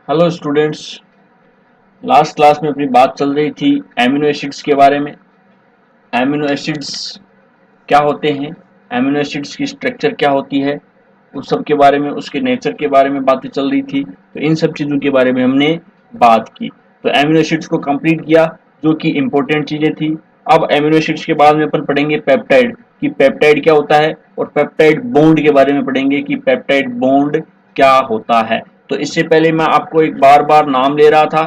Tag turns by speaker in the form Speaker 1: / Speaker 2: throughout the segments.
Speaker 1: Hello students. Last class में अपनी बात चल रही थी एमिनो एसिड्स के बारे में। एमिनो एसिड्स क्या होते हैं, एमिनो एसिड्स की स्ट्रक्चर क्या होती है, उस सब के बारे में, उसके नेचर के बारे में बातें चल रही थी। तो इन सब चीज़ों के बारे में हमने बात की। तो एमिनो एसिड्स को कंप्लीट किया, जो कि इम्पोर्टेंट चीज़ें थी। अब एमिनो एसिड्स के बाद में अपन पढ़ेंगे पेप्टाइड, कि पेप्टाइड क्या होता है, और पेप्टाइड बॉन्ड के बारे में पढ़ेंगे कि पेप्टाइड बॉन्ड क्या होता है। तो इससे पहले मैं आपको एक बार बार नाम ले रहा था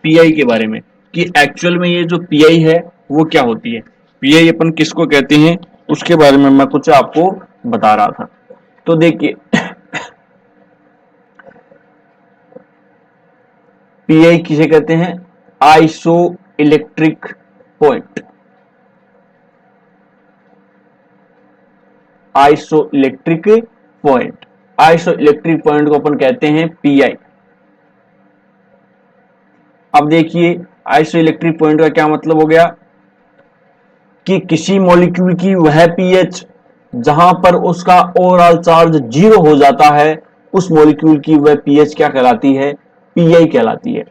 Speaker 1: पीआई के बारे में, कि एक्चुअल में ये जो पीआई है वो क्या होती है, पीआई अपन किसको कहते हैं, उसके बारे में मैं कुछ आपको बता रहा था। तो देखिए, पीआई किसे कहते हैं, iso electric point. Iso electric point, iso electric point को अपन कहते हैं पीआई। अब देखिए, आइसो इलेक्ट्रिक पॉइंट का क्या मतलब हो गया, कि किसी मॉलिक्यूल की वह पीएच जहां पर उसका ओवरऑल चार्ज 0 हो जाता है, उस मॉलिक्यूल की वह पीएच क्या कहलाती है, पीआई कहलाती है।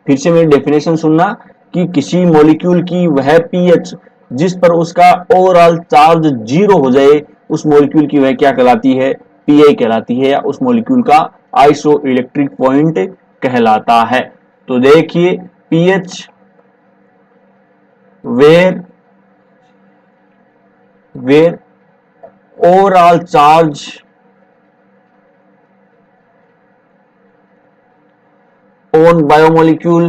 Speaker 1: फिर से मेरी डेफिनेशन सुनना, कि किसी मॉलिक्यूल की वह पीएच जिस पर उसका ओवरऑल चार्ज 0 हो जाए, उस मॉलिक्यूल की वह क्या कहलाती है, पीआई कहलाती है, या उस मॉलिक्यूल का आइसो इलेक्ट्रिक पॉइंट कहलाता है। तो देखिए, pH where where overall charge on biomolecule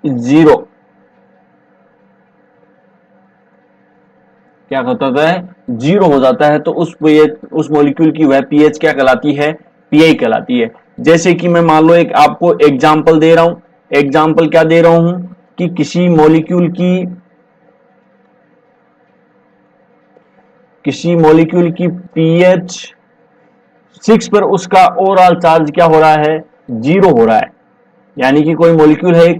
Speaker 1: is zero। क्या होता है, जीरो हो जाता है, तो उस मॉलिक्यूल की वह पीएच क्या कहलाती है, पीआई कहलाती है। जैसे कि मैं मान लो एक आपको एग्जांपल दे रहा हूं, एग्जांपल क्या दे रहा हूं, कि किसी मॉलिक्यूल की पीएच 6 पर उसका ओवरऑल चार्ज क्या हो रहा है, 0 हो रहा है। यानी कि कोई मॉलिक्यूल है,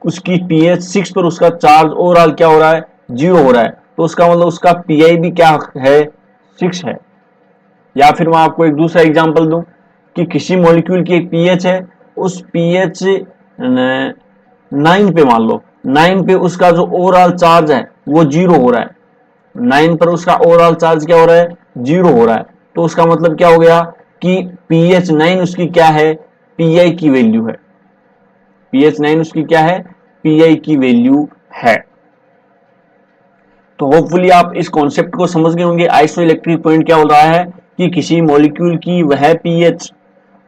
Speaker 1: उसकी पीएच 6 पर उसका चार्ज ओवरऑल क्या हो रहा है, 0 हो रहा है। तो उसका मतलब उसका पीआई भी क्या है, 6 है। या फिर मैं आपको एक दूसरा एग्जांपल दूं, कि किसी मॉलिक्यूल की एक पीएच है, उस पीएच 9 पे मान लो, 9 पे उसका जो ओवरऑल चार्ज है वो 0 हो रहा है। 9 पर उसका ओवरऑल चार्ज क्या हो रहा है, 0 हो रहा है। तो उसका मतलब क्या हो गया, कि पीएच 9 उसकी क्या है, पीआई की वैल्यू है। पीएच 9 उसकी क्या है, पीआई की वैल्यू है। तो होपफुली आप इस कॉन्सेप्ट को समझ गए होंगे। आइसो इलेक्ट्रिक पॉइंट क्या हो रहा है, कि किसी मॉलिक्यूल की वह पीएच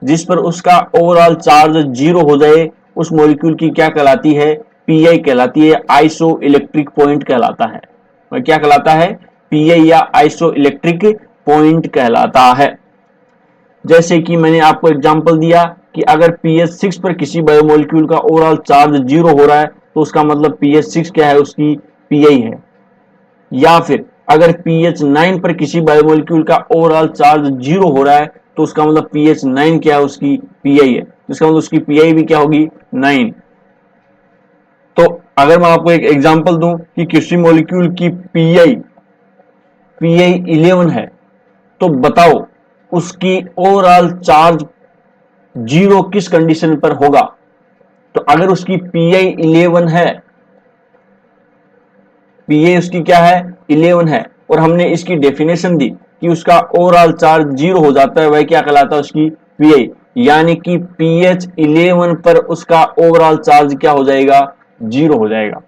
Speaker 1: जिस पर उसका ओवरऑल चार्ज 0 हो जाए, उस मॉलिक्यूल की क्या कहलाती है, पीआई कहलाती है, आइसो इलेक्ट्रिक पॉइंट कहलाता है। वह क्या कहलाता है, पीआई या आइसो इलेक्ट्रिक पॉइंट कहलाता है। जैसे कि मैंने आपको एग्जांपल दिया, कि अगर पीएच 6 पर किसी बायोमोलिक्यूल का ओवरऑल चार्ज 0 हो रहा है, तो उसका मतलब पीएच 6 क्या है, उसकी पीआई है। या फिर अगर पीएच 9 पर किसी बायोमोलिक्यूल का ओवरऑल चार्ज 0 हो रहा है, तो उसका मतलब पीएच 9 क्या है, उसकी पीआई है। इसका मतलब उसकी पीआई भी क्या होगी, 9। तो अगर मैं आपको एक एग्जांपल दूं, कि किसी मॉलिक्यूल की पीआई पीआई 11 है, तो बताओ उसकी ओवरऑल चार्ज 0 किस कंडीशन पर होगा। तो अगर उसकी पीआई 11 है, पीए उसकी क्या है, 11 है, और हमने इसकी डेफिनेशन दी कि उसका ओवरऑल चार्ज 0 हो जाता है, वह क्या कहलाता है, उसकी पीआई। यानी कि पीएच 11 पर उसका ओवरऑल चार्ज क्या हो जाएगा, 0 हो जाएगा।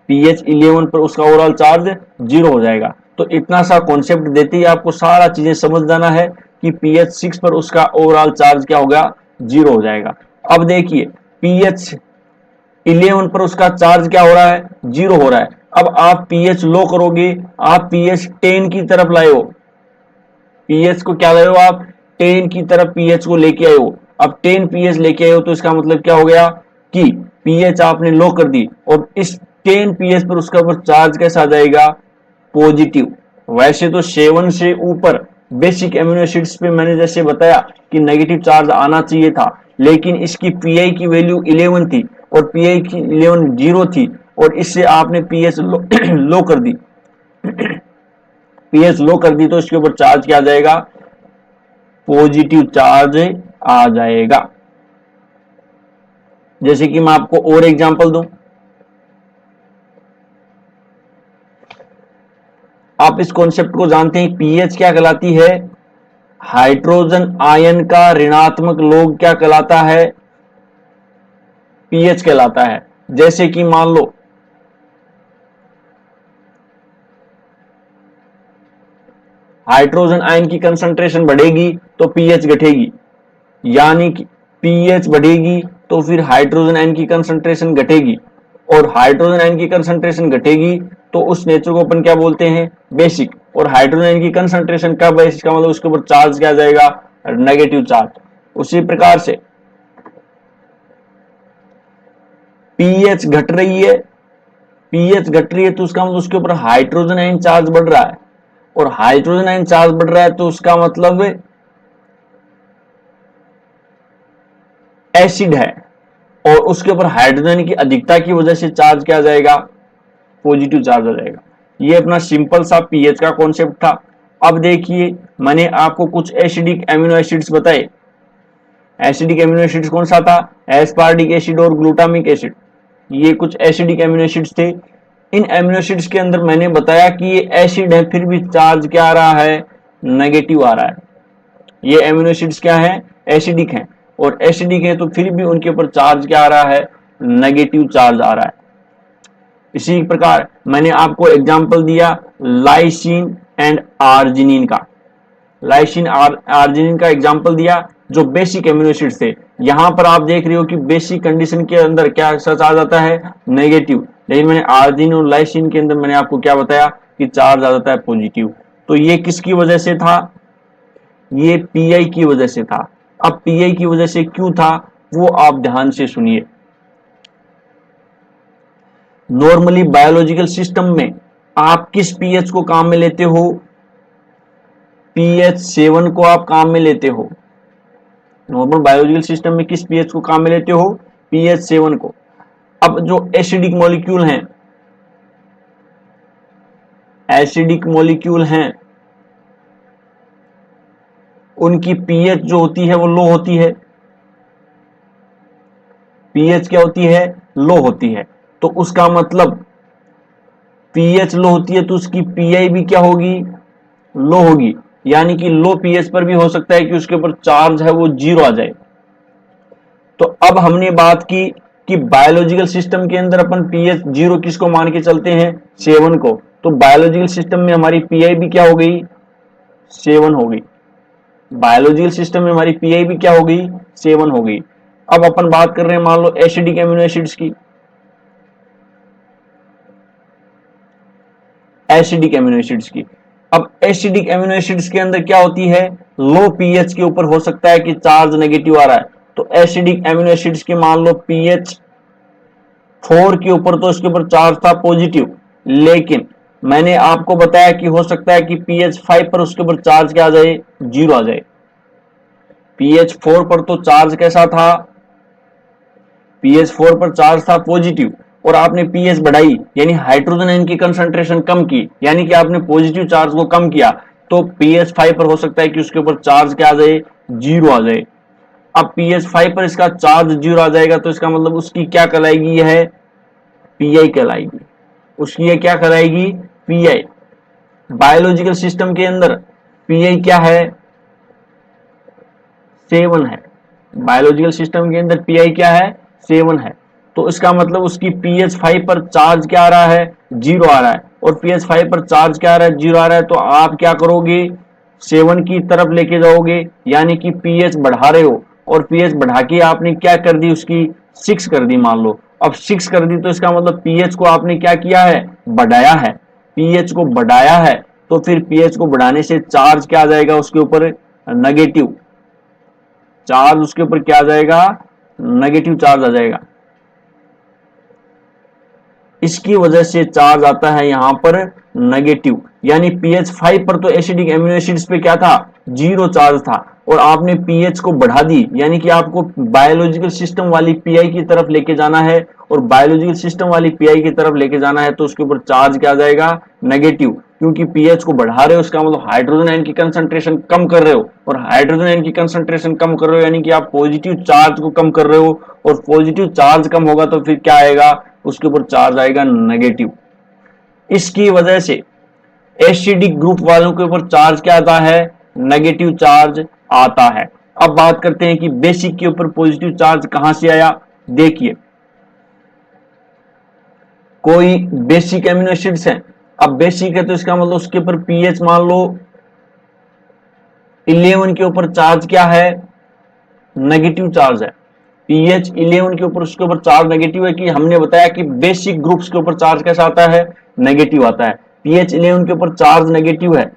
Speaker 1: पीएच 11 पर उसका ओवरऑल चार्ज 0 हो जाएगा। तो इतना सा कॉन्सेप्ट देते ही आपको सारा चीजें समझ जाना है, कि पीएच 6 पर उसका ओवरऑल चार्ज क्या होगा, 0 हो जाएगा। अब देखिए, पीएच 11 पर उसका चार्ज क्या हो रहा है, 0 हो रहा है। अब आप पीएच लो करोगे, आप पीएच 10 की तरफ लाए हो, पीएच को क्या लाए हो आप, 10 की तरफ पीएच को लेके आए हो। अब 10 पीएच लेके आए हो, तो इसका मतलब क्या हो गया, कि पीएच आपने लो कर दी, और इस 10 पीएच पर उसका ऊपर चार्ज कैसा आ जाएगा, पॉजिटिव। वैसे तो 7 से ऊपर बेसिक एमिनो एसिड्स पे मैंने जैसे बताया कि नेगेटिव चार्ज आना चाहिए था, लेकिन इसकी पीआई की वैल्यू 11 थी, और पीआई की 11 0 थी, और इससे आपने पीएच लो कर दी, पीएच लो कर दी, तो इसके ऊपर चार्ज क्या आ जाएगा, पॉजिटिव चार्ज आ जाएगा। जैसे कि मैं आपको और एग्जांपल दूं, आप इस कॉन्सेप्ट को जानते हैं, पीएच क्या कहलाती है, हाइड्रोजन आयन का ऋणात्मक लॉग क्या कहलाता है, पीएच कहलाता है। जैसे कि मान लो हाइड्रोजन आयन की कंसंट्रेशन बढ़ेगी तो पीएच घटेगी, यानी कि पीएच बढ़ेगी तो फिर हाइड्रोजन आयन की कंसंट्रेशन घटेगी, और हाइड्रोजन आयन की कंसंट्रेशन घटेगी तो उस नेचर को अपन क्या बोलते हैं, बेसिक। और हाइड्रोजन आयन की कंसंट्रेशन कब है, इसका मतलब उसके ऊपर चार्ज क्या जाएगा, नेगेटिव चार्ज। उसी प्रकार से पीएच घट रही है, पीएच घट रही है तो उसका मतलब उसके ऊपर हाइड्रोजन आयन चार्ज बढ़ रहा है, और हाइड्रोजन आयन चार्ज बढ़ रहा है तो उसका मतलब एसिड है, और उसके ऊपर हाइड्रोजन की अधिकता की वजह से चार्ज क्या आ जाएगा, पॉजिटिव चार्ज आ जाएगा। ये अपना सिंपल सा पीएच का कॉन्सेप्ट था। अब देखिए, मैंने आपको कुछ एसिडिक एमिनो एसिड्स बताए। एसिडिक एमिनो एसिड्स कौन सा था, एस्पार्टिक एसिड और ग्लूटामिक एसिड, ये कुछ एसिडिक एमिनो एसिड्स थे। इन एमिनो एसिड्स के अंदर मैंने बताया कि ये एसिड है फिर भी चार्ज क्या आ रहा है, नेगेटिव आ रहा है। ये एमिनो एसिड्स क्या है, एसिडिक हैं, और एसिडिक है तो फिर भी उनके ऊपर चार्ज क्या आ रहा है, नेगेटिव चार्ज आ रहा है। इसी प्रकार मैंने आपको एग्जांपल दिया लाइसिन एंड आर्जिनिन का, लाइसिन आर्जिनिन का एग्जांपल दिया जो बेसिक एमिनो एसिड्स थे। यहां पर आप देख रहे हो कि बेसिक कंडीशन के अंदर क्या सच आ जाता है, नेगेटिव, लेकिन मैंने आर्जिनिन और लाइसिन के अंदर मैंने आपको क्या बताया कि चार्ज आ जाता है पॉजिटिव। तो ये किसकी वजह से था, ये पीआई की वजह से था। अब पीआई की वजह से क्यों था वो आप ध्यान से सुनिए। नॉर्मली बायोलॉजिकल सिस्टम में आप किस पीएच को काम में लेते हो, पीएच 7 को आप काम में लेते हो। नॉर्मल बायोलॉजिकल सिस्टम में किस पीएच को काम में लेते हो, पीएच 7 को। अब जो एसिडिक मॉलिक्यूल हैं, एसिडिक मॉलिक्यूल हैं, उनकी पीएच जो होती है वो लो होती है, पीएच क्या होती है, लो होती है। तो उसका मतलब पीएच लो होती है तो उसकी पीआई भी क्या होगी, लो होगी, यानी कि लो पीएच पर भी हो सकता है कि उसके ऊपर चार्ज है वो 0 आ जाए। तो अब हमने बात की कि बायोलॉजिकल सिस्टम के अंदर अपन पीएच 0 किसको मान के चलते हैं, 7 को। तो बायोलॉजिकल सिस्टम में हमारी पीआई भी क्या हो गई, 7 हो गई। बायोलॉजिकल सिस्टम में हमारी पीआई भी क्या हो गई, 7 हो गई। अब अपन बात कर रहे हैं मान लो एसिडिक एमिनो एसिड्स की, एसिडिक एमिनो एसिड्स की। अब एसिडिक एमिनो एसिड्स के अंदर क्या होती है, लो पीएच के ऊपर हो सकता है कि चार्ज नेगेटिव आ रहा है। तो एसिडिक एमिनो एसिड्स के मान लो पीएच 4 के ऊपर तो इसके ऊपर चार्ज था पॉजिटिव, लेकिन मैंने आपको बताया कि हो सकता है कि पीएच 5 पर उसके ऊपर चार्ज क्या आ जाए, 0 आ जाए। पीएच 4 पर तो चार्ज कैसा था, पीएच 4 पर चार्ज था पॉजिटिव, और आपने पीएच बढ़ाई यानी हाइड्रोजन आयन की कंसंट्रेशन कम की, यानी कि आपने पॉजिटिव चार्ज को कम किया, तो पीएच 5 पर हो सकता है कि उसके ऊपर चार्ज क्या आ जाए, 0 आ जाए। अब पीएच 5 पर इसका चार्ज 0 आ जाएगा तो इसका मतलब उसकी क्या कहलाएगी, यह है पीआई कहलाएगी, उसकी ये क्या कहलाएगी, पीआई। बायोलॉजिकल सिस्टम के अंदर पीआई क्या है, 7 है। बायोलॉजिकल सिस्टम के अंदर पीआई क्या है, 7 है। तो इसका मतलब उसकी पीएच 5 पर चार्ज क्या आ रहा है, 0 आ रहा है, और पीएच 5 पर चार्ज क्या आ रहा है, 0 आ रहा है। तो आप क्या करोगे, 7 की तरफ लेके जाओगे, यानी कि पीएच बढ़ा रहे हो, और पीएच बढ़ा के आपने क्या कर दी, उसकी 6 कर दी मान लो। अब 6 कर दी तो इसका मतलब पीएच को आपने क्या किया है, बढ़ाया है। पीएच को बढ़ाया है तो फिर पीएच को बढ़ाने से चार्ज क्या आ जाएगा उसके ऊपर, नेगेटिव चार्ज, उसके ऊपर क्या आ जाएगा, नेगेटिव चार्ज आ जाएगा। इसकी वजह से चार्ज आता है यहां पर नेगेटिव, यानी पीएच 5 पर तो एसिडिक एमिनो एसिड्स पे क्या था, 0 चार्ज था, और आपने पीएच को बढ़ा दी, यानी कि आपको बायोलॉजिकल सिस्टम वाली पीआई की तरफ लेके जाना है, और बायोलॉजिकल सिस्टम वाली पीआई की तरफ लेके जाना है तो उसके ऊपर चार्ज क्या आ जाएगा, नेगेटिव। क्योंकि पीएच को बढ़ा रहे हो उसका मतलब हाइड्रोजन आयन की कंसंट्रेशन कम कर रहे हो, और हाइड्रोजन आयन की कंसंट्रेशन कम कर रहे हो यानी कि आप पॉजिटिव चार्ज को कम कर रहे हो, और पॉजिटिव चार्ज कम होगा तो फिर क्या आएगा, उसके ऊपर चार्ज आएगा नेगेटिव। इसकी वजह से एसिडिक ग्रुप वालों के ऊपर चार्ज क्या आता है, नेगेटिव चार्ज आता है। अब बात करते हैं कि बेसिक के ऊपर पॉजिटिव चार्ज कहां से आया। देखिए कोई बेसिक एमिनो एसिड्स हैं, अब बेसिक है तो इसका मतलब उसके ऊपर पीएच मान लो 11 के ऊपर चार्ज क्या है, नेगेटिव चार्ज है। पीएच 11 के ऊपर उसके ऊपर चार्ज नेगेटिव है, कि हमने बताया कि बेसिक ग्रुप्स के ऊपर चार्ज कैसा आता है, नेगेटिव आता है। पीएच 11 के ऊपर चार्ज नेगेटिव है,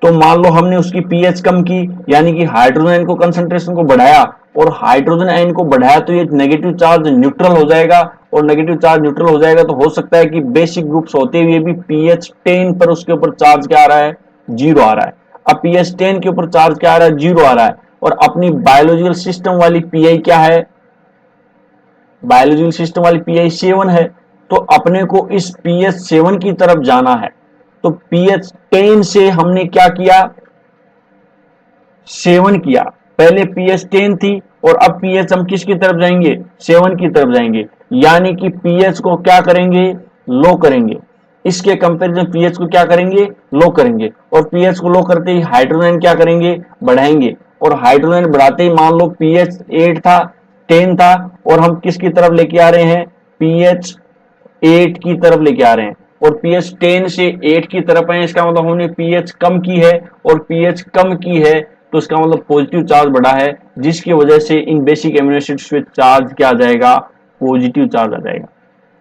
Speaker 1: तो मान लो हमने उसकी पीएच कम की, यानी कि हाइड्रोजन आयन को कंसंट्रेशन को बढ़ाया, और हाइड्रोजन आयन को बढ़ाया तो ये नेगेटिव चार्ज न्यूट्रल हो जाएगा, और नेगेटिव चार्ज न्यूट्रल हो जाएगा तो हो सकता है कि बेसिक ग्रुप्स होते हुए भी पीएच 10 पर उसके ऊपर चार्ज क्या आ रहा है, 0 आ रहा है। अब पीएच 10 के ऊपर चार्ज क्या आ रहा है, 0 आ रहा है, और अपनी बायोलॉजिकल सिस्टम वाली पीआई क्या है, बायोलॉजिकल सिस्टम वाली पीआई 7 है, तो अपने को इस पीएच 7 की तरफ जाना है। तो पीएच 10 से हमने क्या किया, 7 किया, पहले पीएच 10 थी और अब पीएच हम किसकी तरफ जाएंगे, 7 की तरफ जाएंगे, यानी कि पीएच को क्या करेंगे, लो करेंगे। इसके कंपैरिजन पीएच को क्या करेंगे, लो करेंगे, और पीएच को लो करते ही हाइड्रोजन क्या करेंगे, बढ़ाएंगे, और हाइड्रोजन बढ़ाते ही मान लो पीएच 8 था, 10 था, और हम किसकी तरफ लेके आ रहे हैं, पीएच 8 की तरफ लेके आ रहे हैं, और पीएच 10 से 8 की तरफ है, इसका मतलब हमने पीएच कम की है, और पीएच कम की है तो इसका मतलब पॉजिटिव चार्ज बढ़ा है, जिसकी वजह से इन बेसिक एमिनो एसिड्स पे चार्ज क्या आ जाएगा, पॉजिटिव चार्ज आ जाएगा,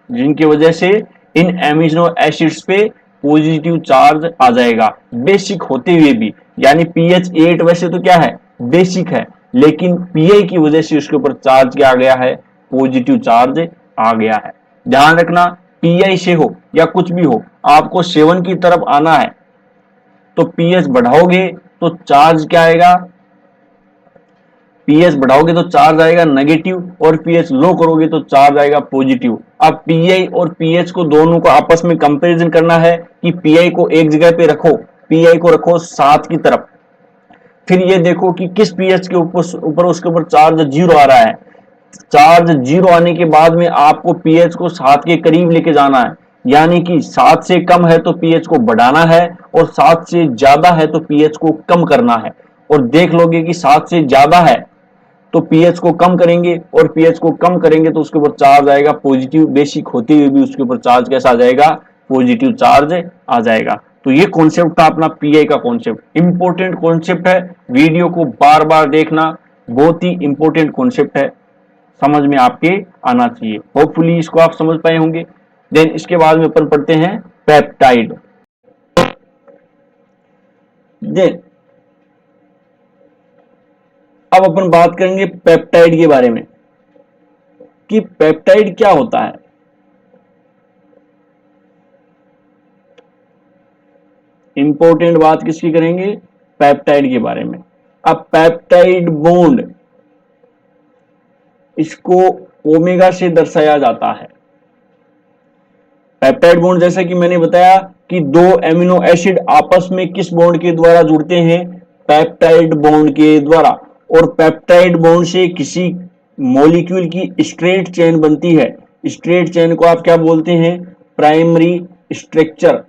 Speaker 1: जिनकी वजह से इन एमिनो एसिड्स पे पॉजिटिव चार्ज आ जाएगा बेसिक होते हुए भी। यानी पीएच 8 वैसे तो क्या है, बेसिक है, लेकिन पीआई की वजह से उसके ऊपर चार्ज क्या आ गया है, पॉजिटिव चार्ज आ गया है। ध्यान रखना, पीआई से हो या कुछ भी हो, आपको 7 की तरफ आना है, तो पीएच बढ़ाओगे तो चार्ज क्या आएगा, पीएच बढ़ाओगे तो चार्ज आएगा नेगेटिव, और पीएच लो करोगे तो चार्ज आएगा पॉजिटिव। अब पीआई और पीएच को दोनों को आपस में कंपैरिजन करना है कि पीआई को एक जगह पे रखो, पीआई को रखो 7 की तरफ, फिर ये देखो कि किस पीएच के ऊपर उसके ऊपर चार्ज 0 आ रहा है। चार्ज 0 आने के बाद में आपको पीएच को 7 के करीब लेके जाना है, यानी कि 7 से कम है तो पीएच को बढ़ाना है, और 7 से ज्यादा है तो पीएच को कम करना है। और देख लोगे कि 7 से ज्यादा है तो पीएच को कम करेंगे, और पीएच को कम करेंगे तो उसके ऊपर चार्ज आएगा पॉजिटिव, बेसिक होते हुए भी उसके ऊपर चार्ज कैसा आ जाएगा, पॉजिटिव चार्ज आ जाएगा। तो ये कॉन्सेप्ट था अपना पीआई का कॉन्सेप्ट, इंपॉर्टेंट कॉन्सेप्ट है, वीडियो को बार बार देखना, बहुत ही इंपॉर्टेंट कॉन्सेप्ट है, समझ में आपके आना चाहिए। होपफुली इसको आप समझ पाए होंगे। देन इसके बाद में अपन पढ़ते हैं पेप्टाइड। देन अब अपन बात करेंगे पेप्टाइड के बारे में कि पेप्टाइड क्या होता है। इंपॉर्टेंट बात किसकी करेंगे, पेप्टाइड के बारे में। अब पेप्टाइड बॉन्ड, इसको ओमेगा से दर्शाया जाता है। पेप्टाइड बॉन्ड जैसा कि मैंने बताया कि दो एमिनो एसिड आपस में किस बॉन्ड के द्वारा जुड़ते हैं, पेप्टाइड बॉन्ड के द्वारा, और पेप्टाइड बॉन्ड से किसी मॉलिक्यूल की स्ट्रेट चेन बनती है। स्ट्रेट चेन को आप क्या बोलते हैं, प्राइमरी स्ट्रक्चर।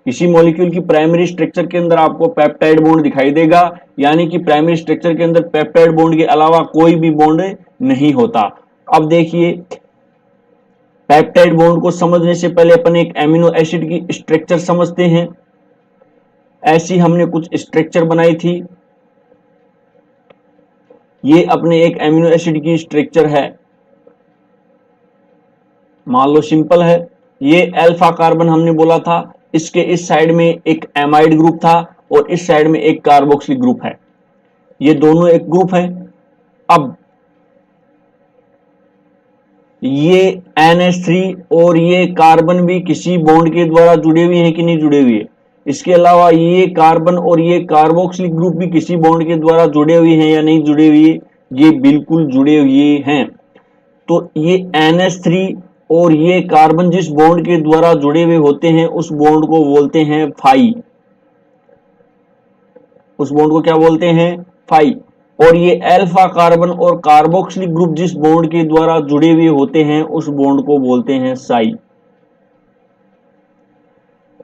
Speaker 1: किसी मॉलिक्यूल की प्राइमरी स्ट्रक्चर के अंदर आपको पेप्टाइड बॉन्ड दिखाई देगा, यानी कि प्राइमरी स्ट्रक्चर के अंदर पेप्टाइड बॉन्ड के अलावा कोई भी बॉन्ड नहीं होता। अब देखिए, पेप्टाइड बॉन्ड को समझने से पहले अपन एक एमिनो एसिड की स्ट्रक्चर समझते हैं। ऐसी हमने कुछ स्ट्रक्चर बनाई थी, ये अपने एक एमिनो एसिड की स्ट्रक्चर है, मान लो सिंपल है। ये अल्फा कार्बन हमने बोला था, इसके इस साइड में एक एमाइड ग्रुप था और इस साइड में एक कार्बोक्सिलिक ग्रुप है, ये दोनों एक ग्रुप है। अब ये NH3 और ये कार्बन भी किसी बॉन्ड के द्वारा जुड़े हुए हैं कि नहीं जुड़े हुए। इसके अलावा ये कार्बन और ये कार्बोक्सिलिक ग्रुप भी किसी बॉन्ड के द्वारा जुड़े हुए हैं या नहीं जुड़े हुए, ये बिल्कुल जुड़े हुए हैं। तो ये NH3 और ये कार्बन जिस बॉन्ड के द्वारा जुड़े हुए होते हैं उस बॉन्ड को बोलते हैं फाई। उस बॉन्ड को क्या बोलते हैं? फाई। और ये अल्फा कार्बन और कार्बोक्सिलिक ग्रुप जिस बॉन्ड के द्वारा जुड़े हुए होते हैं उस बॉन्ड को बोलते हैं साई।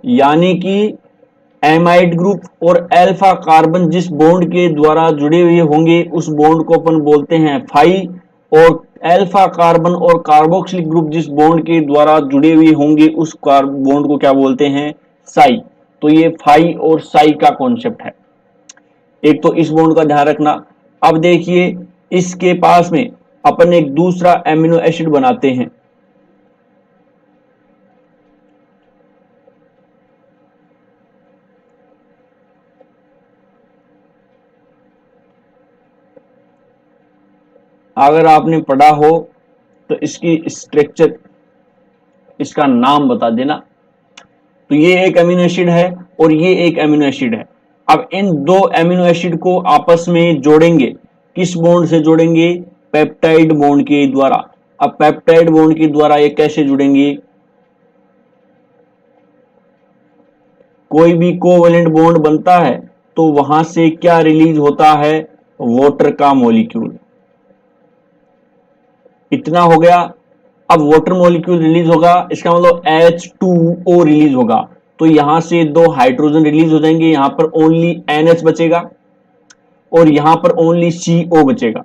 Speaker 1: यानी कि एमाइड ग्रुप और अल्फा कार्बन जिस बॉन्ड के द्वारा जुड़े हुए होंगे उस बॉन्ड को अपन बोलते हैं फाई, और अल्फा कार्बन और कार्बोक्सिलिक ग्रुप जिस बॉन्ड के द्वारा जुड़े हुए होंगे उस बॉन्ड को क्या बोलते हैं? साई। तो ये फाई और साई का कॉन्सेप्ट है। एक तो इस बॉन्ड का ध्यान रखना। अब देखिए इसके पास में अपन एक दूसरा एमिनो एसिड बनाते हैं। अगर आपने पढ़ा हो तो इसकी स्ट्रक्चर, इसका नाम बता देना। तो ये एक अमीनो एसिड है और ये एक अमीनो एसिड है। अब इन दो अमीनो एसिड को आपस में जोड़ेंगे। किस बॉन्ड से जोड़ेंगे? पेप्टाइड बॉन्ड के द्वारा। अब पेप्टाइड बॉन्ड के द्वारा ये कैसे जुड़ेंगे? कोई भी कोवेलेंट बॉन्ड बनता है तो वहां से क्या रिलीज होता है? वाटर का मॉलिक्यूल। इतना हो गया। अब वाटर मॉलिक्यूल रिलीज होगा, इसका मतलब H2O रिलीज होगा। तो यहां से दो हाइड्रोजन रिलीज हो जाएंगे, यहां पर ओनली NH बचेगा और यहां पर ओनली CO बचेगा।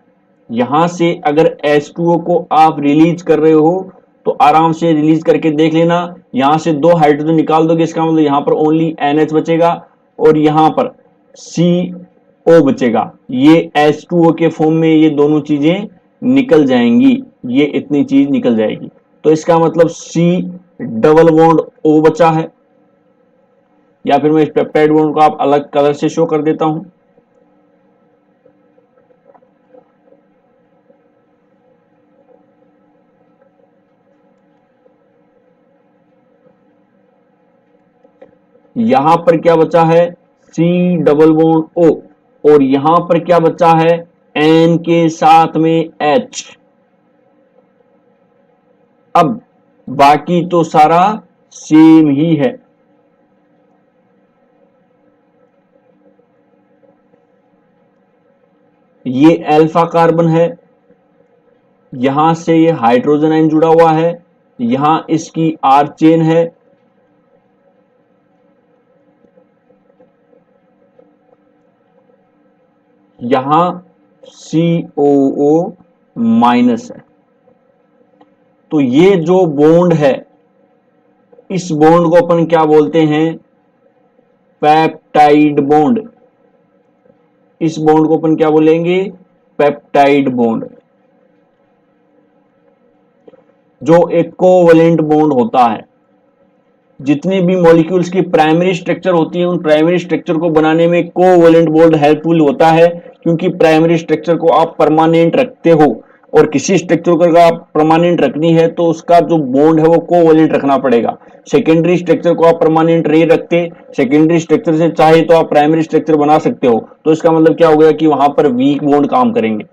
Speaker 1: यहां से अगर H2O को आप रिलीज कर रहे हो तो आराम से रिलीज करके देख लेना। यहां से दो हाइड्रोजन निकाल दोगे, इसका मतलब यहां पर ओनली NH बचेगा और यहां पर CO बचेगा। ये H2O के फॉर्म में ये दोनों चीजें निकल जाएंगी, ये इतनी चीज निकल जाएगी। तो इसका मतलब C डबल बॉन्ड O बचा है। या फिर मैं इस पेप्टाइड बॉन्ड को आप अलग कलर से शो कर देता हूं। यहां पर क्या बचा है? C डबल बॉन्ड O, और यहां पर क्या बचा है? N के साथ में H। अब बाकी तो सारा सेम ही है। ये अल्फा कार्बन है, यहां से ये हाइड्रोजन आयन जुड़ा हुआ है, यहां इसकी R चेन है, यहां COO माइनस है। तो ये जो बॉन्ड है इस बॉन्ड को अपन क्या बोलते हैं? Peptide bond. इस बॉन्ड को अपन क्या बोलेंगे? Peptide bond. जो एक कोवेलेंट बॉन्ड होता है। जितने भी मॉलिक्यूल्स की प्राइमरी स्ट्रक्चर होती है उन प्राइमरी स्ट्रक्चर को बनाने में कोवेलेंट बॉन्ड हेल्पफुल होता है, क्योंकि प्राइमरी स्ट्रक्चर को आप परमानेंट रखते हो और किसी स्ट्रक्चर को अगर आप परमानेंट रखनी है तो उसका जो बॉन्ड है वो कोवेलेंट रखना पड़ेगा। सेकेंडरी स्ट्रक्चर को आप परमानेंट नहीं रखते, सेकेंडरी स्ट्रक्चर से चाहे तो आप प्राइमरी स्ट्रक्चर बना सकते हो, तो इसका मतलब क्या हो गया कि वहां पर वीक बॉन्ड काम करेंगे।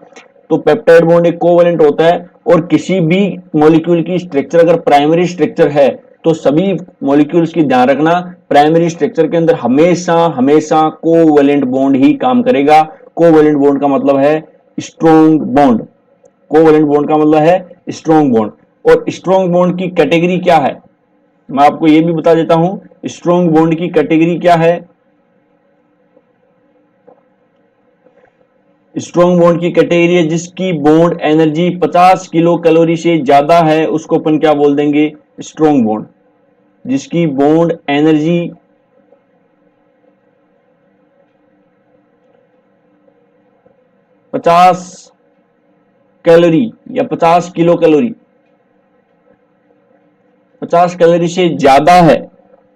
Speaker 1: तो पेप्टाइड बॉन्ड एक कोवेलेंट होता है और किसी भी मॉलिक्यूल की स्ट्रक्चर अगर प्राइमरी स्ट्रक्चर है तो सभी मॉलिक्यूल्स की ध्यान रखना, प्राइमरी स्ट्रक्चर के अंदर हमेशा हमेशा कोवेलेंट बॉन्ड ही काम करेगा। कोवेलेंट बॉन्ड का मतलब है स्ट्रॉन्ग बॉन्ड। कोवेलेंट बॉन्ड का मतलब है स्ट्रॉन्ग बॉन्ड। और स्ट्रॉन्ग बॉन्ड की कैटेगरी क्या है मैं आपको यह भी बता देता हूं। स्ट्रॉन्ग बॉन्ड की कैटेगरी क्या है? स्ट्रॉन्ग बॉन्ड की कैटेगरी है जिसकी बॉन्ड एनर्जी 50 किलो कैलोरी से ज्यादा है, उसको अपन क्या बोल देंगे? Strong bond. जिसकी बॉन्ड एनर्जी 50 कैलोरी या 50 किलो कैलोरी 50 कैलोरी से ज्यादा है,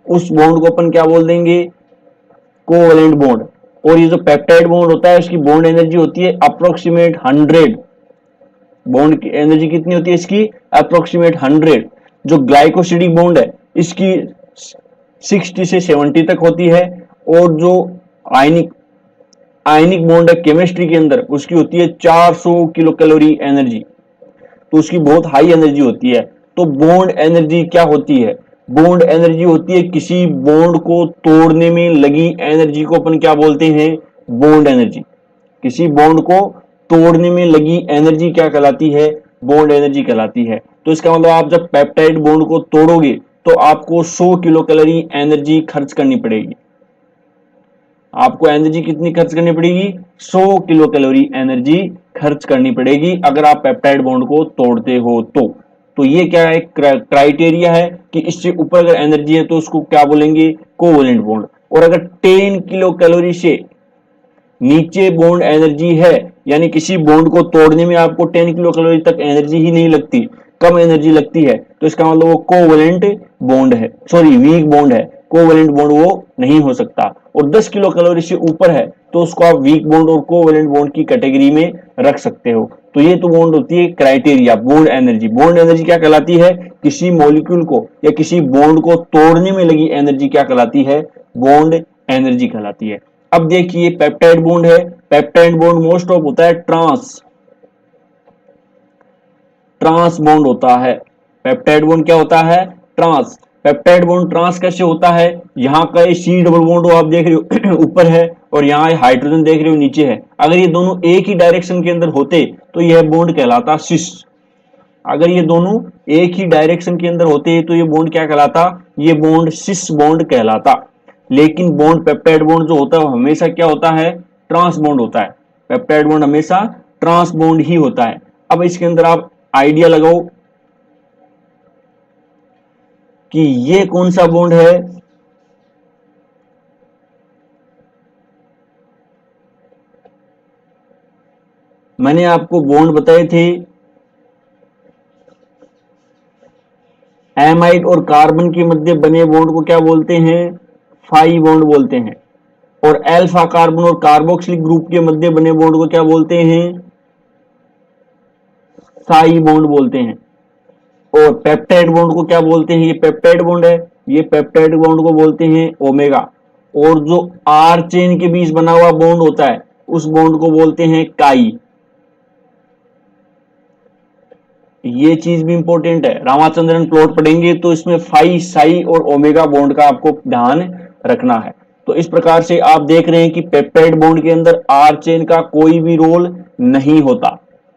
Speaker 1: उस बॉन्ड को अपन क्या बोल देंगे? Covalent bond. और ये जो पेप्टाइड बॉन्ड होता है उसकी बॉन्ड एनर्जी होती है अप्रोक्सीमेट 100। बॉन्ड की एनर्जी कितनी होती है इसकी? अप्रोक्सीमेट 100। जो ग्लाइकोसिडिक बॉन्ड है इसकी 60 से 70 तक होती है, और जो आयनिक आयनिक बॉन्ड है केमिस्ट्री के अंदर उसकी होती है 400 किलो कैलोरी एनर्जी। तो उसकी बहुत हाई एनर्जी होती है। तो बॉन्ड एनर्जी क्या होती है? बॉन्ड एनर्जी होती है किसी बॉन्ड को तोड़ने में लगी एनर्जी को अपन क्या बोलते हैं? Bond energy. किसी बॉन्ड को तोड़ने में लगी एनर्जी क्या कहलाती है? बॉन्ड एनर्जी कहलाती है। तो इसका मतलब आप जब पेप्टाइड बॉन्ड को तोड़ोगे तो आपको 100 किलो कैलोरी एनर्जी खर्च करनी पड़ेगी। आपको एनर्जी कितनी खर्च करनी पड़ेगी? 100 किलो कैलोरी एनर्जी खर्च करनी पड़ेगी अगर आप पेप्टाइड बॉन्ड को तोड़ते हो तो ये क्या है? क्राइटेरिया है कि इससे ऊपर अगर एनर्जी है तो उसको क्या बोलेंगे? Covalent bond. और अगर 10 किलो कैलोरी से नीचे बॉन्ड एनर्जी है, यानी किसी बॉन्ड को तोड़ने में आपको 10 किलो कैलोरी तक एनर्जी ही नहीं लगती, कम एनर्जी लगती है, तो इसका मतलब वो कोवैलेंट बॉन्ड है, सॉरी वीक बॉन्ड है। कोवैलेंट बॉन्ड वो नहीं हो सकता। और 10 किलो कैलोरी से ऊपर है तो उसको आप वीक बॉन्ड और कोवैलेंट बॉन्ड की कैटेगरी में रख सकते हो। तो ये तो बॉन्ड होती है criteria, bond energy. Bond energy क्या कहलाती है? किसी मॉलिक्यूल को या किसी बॉन्ड को तोड़ने में लगी एनर्जी क्या कहलाती है? बॉन्ड एनर्जी कहलाती है। अब देखिए पेप्टाइड बॉन्ड है, पेप्टाइड बॉन्ड मोस्ट ऑफ होता है ट्रांस बॉन्ड होता है। पेप्टाइड बॉन्ड क्या होता है? ट्रांस। पेप्टाइड बॉन्ड ट्रांस कैसे होता है? यहाँ का ये सी डबल बॉन्ड आप देख रहे हो ऊपर है और यहाँ हाइड्रोजन देख रहे हो नीचे है। अगर ये दोनों एक ही डायरेक्शन के अंदर होते तो यह बॉन्ड कहलाता सिस। अगर ये दोनों एक ही डायरेक्शन के अंदर होते तो ये बॉन्ड क्या कहलाता? ये बॉन्ड सिस बॉन्ड कहलाता। लेकिन बॉन्ड पेप्टाइड बॉन्ड जो होता है वो हमेशा क्या होता है? ट्रांस बॉन्ड होता है। पेप्टाइड बॉन्ड हमेशा ट्रांस बॉन्ड ही होता है। अब इसके अंदर आप आइडिया लगाओ कि ये कौन सा बॉन्ड है? मैंने आपको बॉन्ड बताए थे, एमाइड और कार्बन के मध्य बने बॉन्ड को क्या बोलते हैं? फाई बॉन्ड बोलते हैं। और अल्फा कार्बन और कार्बोक्सिलिक ग्रुप के मध्य बने बॉन्ड को क्या बोलते हैं? साई बॉन्ड बोलते हैं। और पेप्टाइड बॉन्ड को क्या बोलते हैं? ये पेप्टाइड बॉन्ड है, ये पेप्टाइड बॉन्ड को बोलते हैं ओमेगा। और जो आर चेन के बीच बना हुआ बॉन्ड होता है उस बॉन्ड को बोलते हैं काई। ये चीज भी इंपॉर्टेंट है, रामाचंद्रन प्लॉट पढ़ेंगे तो इसमें फाई, साई और ओमेगा बॉन्ड का आपको ध्यान रखना है। तो इस प्रकार से आप देख रहे हैं कि पेप्टाइड बॉन्ड के अंदर आर चेन का कोई भी रोल नहीं होता।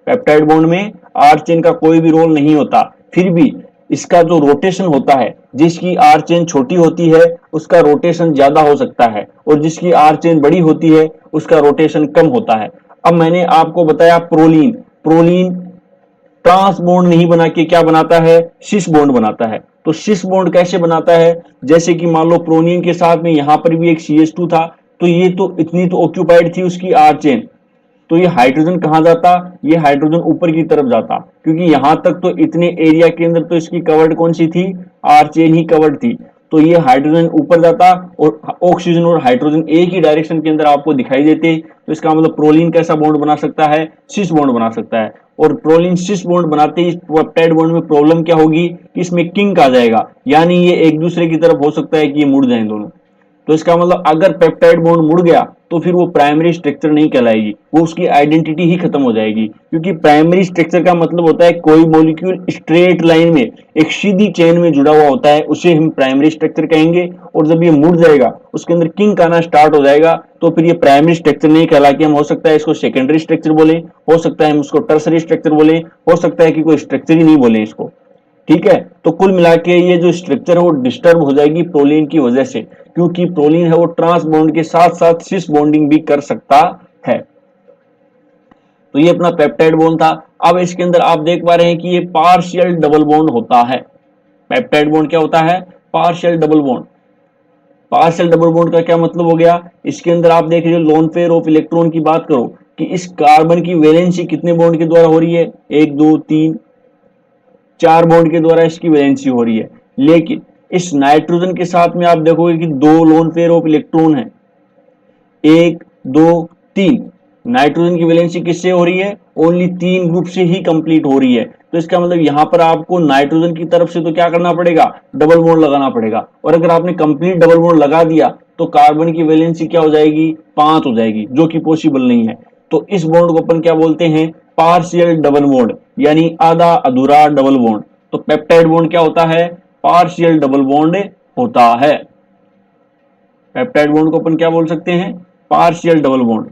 Speaker 1: पेप्टाइड बॉन्ड में आर चेन का कोई भी रोल नहीं होता। फिर भी इसका जो रोटेशन होता है, जिसकी आर चेन छोटी होती है उसका रोटेशन ज्यादा हो सकता है और जिसकी आर चेन बड़ी होती है उसका रोटेशन कम होता है। अब मैंने आपको बताया प्रोलीन। प्रोलीन ट्रांस बॉन्ड नहीं बना के क्या बनाता है? सिस बॉन्ड बनाता है। तो सिस बॉन्ड कैसे बनाता है? जैसे कि मान लो प्रोनिन के साथ में यहां पर भी एक CH2 था, तो ये तो इतनी तो ऑक्यूपाइड थी उसकी आर चेन, तो ये हाइड्रोजन कहां जाता? ये हाइड्रोजन ऊपर की तरफ जाता, क्योंकि यहां तक तो इतने एरिया के अंदर तो इसकी कवर्ड कौन सी थी? आर चेन ही कवर्ड थी। तो ये हाइड्रोजन ऊपर जाता और ऑक्सीजन और हाइड्रोजन एक ही डायरेक्शन के अंदर आपको दिखाई देते। तो इसका मतलब प्रोलीन कैसा बॉन्ड बना सकता है? सिस बॉन्ड बना सकता है। और प्रोलीन सिस बॉन्ड बनाते ही पेप्टाइड बॉन्ड में प्रॉब्लम क्या होगी कि इसमें किंक आ जाएगा, यानी ये एक दूसरे की तरफ हो सकता है कि ये मुड़ जाए दोनों। तो इसका मतलब अगर पेप्टाइड बॉन्ड मुड़ गया तो फिर वो प्राइमरी स्ट्रक्चर नहीं कहलाएगी, वो उसकी आइडेंटिटी ही खत्म हो जाएगी। क्योंकि प्राइमरी स्ट्रक्चर का मतलब होता है कोई मॉलिक्यूल स्ट्रेट लाइन में एक सीधी चेन में जुड़ा हुआ होता है, उसे हम प्राइमरी स्ट्रक्चर कहेंगे। और जब ये मुड़ जाएगा, उसके अंदर किंक आना स्टार्ट हो जाएगा, तो फिर ये प्राइमरी स्ट्रक्चर नहीं कहला के हम हो सकता है इसको सेकेंडरी स्ट्रक्चर बोले, हो सकता है हम उसको टर्सरी स्ट्रक्चर बोले, हो सकता है कि कोई स्ट्रक्चर ही नहीं बोले इसको। ठीक है, तो कुल मिला के ये जो स्ट्रक्चर है वो डिस्टर्ब हो जाएगी प्रोलीन की वजह से, क्योंकि प्रोलीन है वो ट्रांस बॉन्ड के साथ साथ सिस बॉन्डिंग भी कर सकता है। तो ये अपना पेप्टाइड बॉन्ड था। अब इसके अंदर आप देख पा रहे हैं कि ये पार्शियल डबल बॉन्ड होता है। पेप्टाइड बॉन्ड क्या होता है? Partial double bond. Partial double bond का क्या मतलब हो गया? इसके अंदर आप देख रहे हो लोन पेयर ऑफ इलेक्ट्रॉन की बात करो कि इस कार्बन की वैलेंसी कितने बॉन्ड के द्वारा हो रही है? 1 2 3 4 बॉन्ड के द्वारा इसकी वैलेंसी हो रही है। लेकिन इस नाइट्रोजन के साथ में आप देखोगे कि 2 लोन पेयर ऑफ इलेक्ट्रॉन है, 1 2 3। नाइट्रोजन की वैलेंसी किससे हो रही है? ओनली 3 ग्रुप से ही कंप्लीट हो रही है। तो इसका मतलब यहां पर आपको नाइट्रोजन की तरफ से तो क्या करना पड़ेगा? डबल बॉन्ड लगाना पड़ेगा। और अगर आपने कंप्लीट डबल बॉन्ड लगा दिया तो कार्बन की वैलेंसी क्या हो जाएगी? 5 हो जाएगी, जो कि पॉसिबल नहीं है। तो इस बॉन्ड को अपन क्या बोलते हैं? पार्शियल डबल बॉन्ड, यानी आधा अधूरा डबल बॉन्ड। तो पेप्टाइड बॉन्ड क्या होता है? पार्शियल डबल बॉन्ड होता है। पेप्टाइड बॉन्ड को अपन क्या बोल सकते हैं? Partial double bond.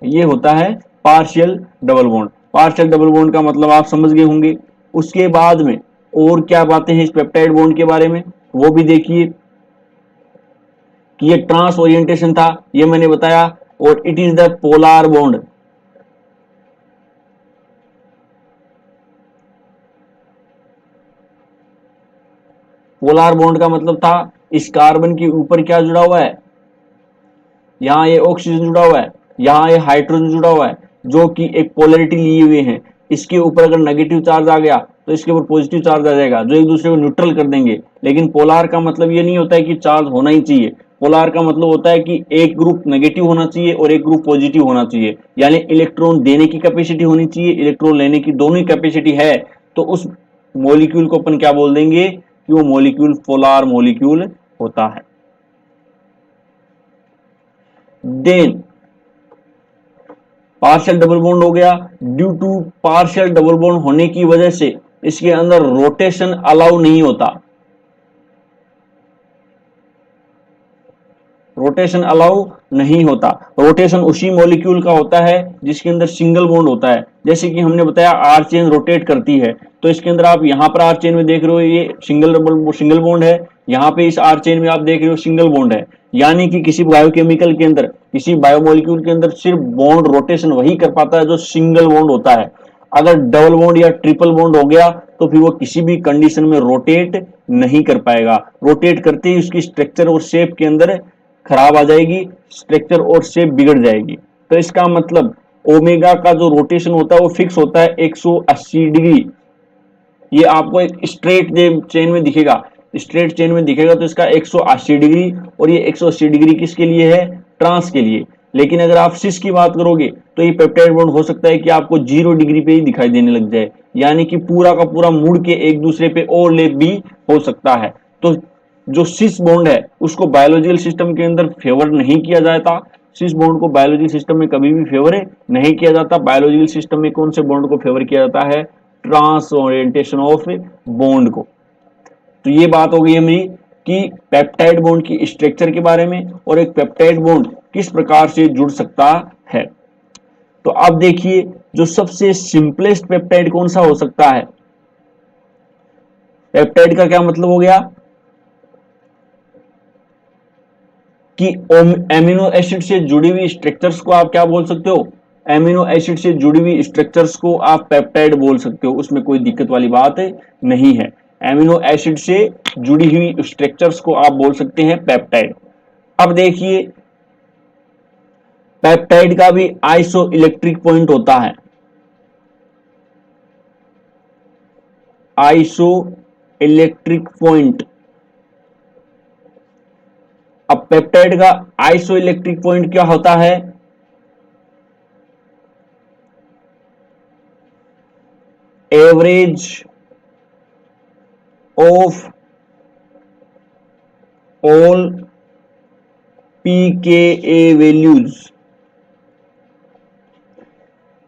Speaker 1: ये होता है partial double bond. Partial double bond का मतलब आप समझ गए होंगे। उसके बाद में और क्या बातें हैं इस पेप्टाइड बॉन्ड के बारे में, वो भी देखिए कि ये ट्रांस ओरिएंटेशन था, ये मैंने बताया, और it is the polar bond. Polar bond का मतलब था इस कार्बन के ऊपर क्या जुड़ा हुआ है? यहां ये ऑक्सीजन जुड़ा हुआ है, यहां ये हाइड्रोजन जुड़ा हुआ है, जो कि एक पोलैरिटी लिए हुए हैं। इसके ऊपर अगर नेगेटिव चार्ज आ गया तो इसके ऊपर पॉजिटिव चार्ज आ जाएगा, जो एक दूसरे को न्यूट्रल कर देंगे। लेकिन पोलार का मतलब ये नहीं होता है कि चार्ज होना ही चाहिए। पोलार का मतलब होता है कि एक ग्रुप नेगेटिव होना चाहिए और एक ग्रुप पॉजिटिव होना चाहिए, यानी इलेक्ट्रॉन देने की कैपेसिटी होनी चाहिए, इलेक्ट्रॉन लेने की दोनों ही कैपेसिटी है। तो उस मॉलिक्यूल को अपन क्या बोल देंगे कि वो मॉलिक्यूल पोलार मॉलिक्यूल होता है। देन पार्शियल डबल बॉन्ड हो गया। Due to partial double bond होने की वजह से इसके अंदर रोटेशन अलाउ नहीं होता। रोटेशन अलाउ नहीं होता। रोटेशन उसी मॉलिक्यूल का होता है जिसके अंदर सिंगल बॉन्ड होता है। जैसे कि हमने बताया आर चेन रोटेट करती है, तो इसके अंदर आप यहां पर आर चेन में देख रहे हो ये सिंगल बॉन्ड है, यहां पे इस आर चेन में आप देख रहे हो सिंगल बॉन्ड है। यानी कि किसी बायोकेमिकल के अंदर, किसी बायोमोलिक्यूल के अंदर सिर्फ बॉन्ड रोटेशन वही कर पाता है जो सिंगल बॉन्ड होता है। अगर डबल बॉन्ड या ट्रिपल बॉन्ड हो गया तो फिर वो किसी भी कंडीशन में रोटेट नहीं कर पाएगा। रोटेट करते ही उसकी स्ट्रक्चर और शेप के अंदर खराब आ जाएगी, स्ट्रक्चर और शेप बिगड़ जाएगी। तो इसका मतलब ओमेगा का जो रोटेशन होता है वो फिक्स होता है 180 डिग्री। ये आपको एक स्ट्रेट चेन में दिखेगा, स्ट्रेट चेन में दिखेगा तो इसका 180 डिग्री, और ये 180 डिग्री किसके लिए है? ट्रांस के लिए। लेकिन अगर आप सिस की बात करोगे तो ये पेप्टाइड बॉन्ड हो सकता है कि आपको 0 डिग्री पे ही दिखाई देने लग जाए, यानी कि पूरा का पूरा मुड़ के एक दूसरे पे ओवरलैप भी हो सकता है। तो जो सिस बॉन्ड है उसको बायोलॉजिकल सिस्टम के अंदर फेवर नहीं किया जाता। सिस बॉन्ड को बायोलॉजिकल सिस्टम में कभी भी फेवर नहीं किया जाता। बायोलॉजिकल सिस्टम में कौन से बॉन्ड को फेवर किया जाता है? ट्रांस ओरिएंटेशन ऑफ बॉन्ड को। तो ये बात हो गई हमारी कि पेप्टाइड बॉन्ड की स्ट्रक्चर के बारे में और एक पेप्टाइड बॉन्ड किस प्रकार से जुड़ सकता है। तो अब देखिए जो सबसे सिंपलेस्ट पेप्टाइड कौन सा हो सकता है? पेप्टाइड का क्या मतलब हो गया कि एमिनो एसिड से जुड़ी हुई स्ट्रक्चर्स को आप क्या बोल सकते हो? एमिनो एसिड से जुड़ी हुई स्ट्रक्चर्स को आप पेप्टाइड बोल सकते हो, उसमें कोई दिक्कत वाली बात नहीं है। एमिनो एसिड से जुड़ी हुई स्ट्रक्चर्स को आप बोल सकते हैं पेप्टाइड। अब देखिए पेप्टाइड का भी आइसो इलेक्ट्रिक पॉइंट होता है। Iso electric point. अब पेप्टाइड का आइसो इलेक्ट्रिक पॉइंट क्या होता है? Average of all pKa values.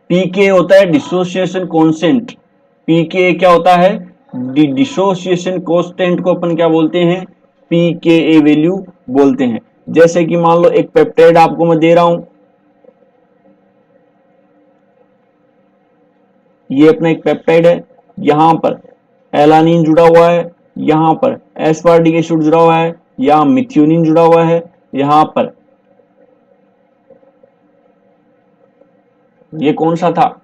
Speaker 1: pK होता है डिसोसिएशन कांस्टेंट। pKa क्या होता है? डिसोसिएशन कांस्टेंट को अपन क्या बोलते हैं? pKa वैल्यू बोलते हैं। जैसे कि मान लो एक पेप्टाइड आपको मैं दे रहा हूं, ये अपना एक पेप्टाइड है, यहां पर एलानिन जुड़ा हुआ है, यहां पर एस्पार्टिक एसिड जुड़ा हुआ है, यहां मिथ्योनिन जुड़ा हुआ है, यहां पर ये कौन सा था?